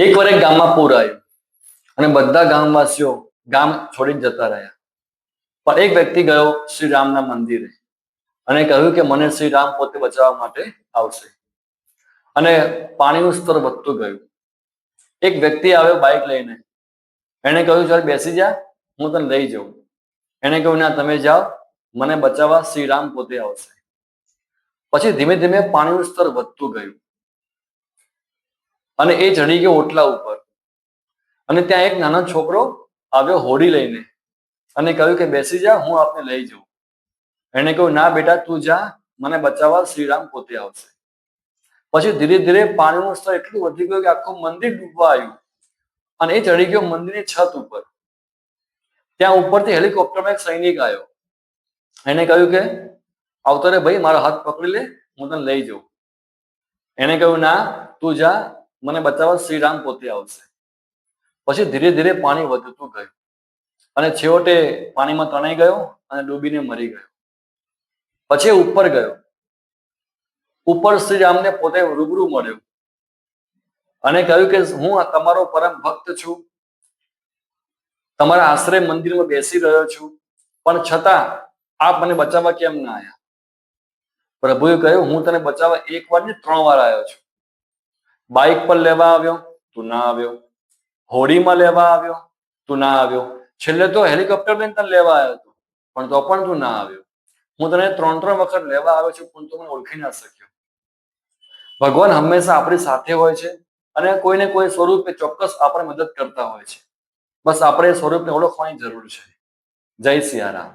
એકવાર એક ગામમાં પૂર આવ્યું અને બધા ગામવાસીઓ ગામ છોડીને જતા રહ્યા. પણ એક વ્યક્તિ ગયો શ્રી રામના મંદિરે અને કહ્યું કે મને શ્રી રામ પોતે બચાવવા માટે આવશે. અને પાણીનું સ્તર વધતું ગયું. એક વ્યક્તિ આવ્યો બાઇક લઈને. એને કહ્યું ચાલ બેસી જા, હું તને લઈ જાઉં. એને કહ્યું ના, તમે જાઓ, મને બચાવવા શ્રી રામ પોતે આવશે. પછી ધીમે ધીમે પાણીનું સ્તર વધતું ગયું અને એ ચડી ગયો ઓટલા ઉપર. અને ત્યાં એક નાનો છોકરો આવ્યો હોડી લઈને અને કહ્યું કે બેસી જા, હું આપને લઈ જાઉં. એને કહ્યું ના બેટા, તું જા, મને બચાવવા શ્રીરામ પોતે આવશે. પછી ધીરે ધીરે પાણીનું સ્તર એટલું વધી ગયું કે આખું મંદિર ડૂબવા આવ્યું અને એ ચડી ગયો મંદિરની છત ઉપર. ત્યાં ઉપરથી હેલિકોપ્ટરમાં એક સૈનિક આવ્યો. એને કહ્યું કે આવતો રે ભાઈ, મારો હાથ પકડી લે, હું તને લઈ જાઉં. એને કહ્યું ના, તું જા, મને બચાવવા શ્રીરામ પોતે આવશે. પછી ધીરે ધીરે પાણી વધતું ગયું અને છેવટે પાણીમાં તણાઈ ગયો અને ડૂબીને મરી ગયો. પછી ઉપર ગયો. ઉપર શ્રી રામને પોતે રૂબરૂ મળ્યો અને કહ્યું કે હું તમારો પરમ ભક્ત છું, તમારા આશ્રય મંદિરમાં બેસી રહ્યો છું, પણ છતાં આપ મને બચાવવા કેમ ના આવ્યા? પ્રભુએ કહ્યું હું તને બચાવવા એક વાર ને 3 વાર આવ્યો છું. બાઇક પર લેવા આવ્યો, તું ના આવ્યો. હોડીમાં લેવા આવ્યો, તું ના આવ્યો. છેલ્લે તો હેલિકોપ્ટર લઈને તને લેવા આવ્યો હતો, પણ તો પણ તું ના આવ્યો. હું તને 3 વખત લેવા આવ્યો છું, પણ તું મને ઓળખી ના શક્યો. ભગવાન હંમેશા આપણી સાથે હોય છે અને કોઈને કોઈ સ્વરૂપે ચોક્કસ આપણે મદદ કરતા હોય છે. બસ આપણે એ સ્વરૂપને ઓળખવાની જરૂર છે. જય સિયારામ.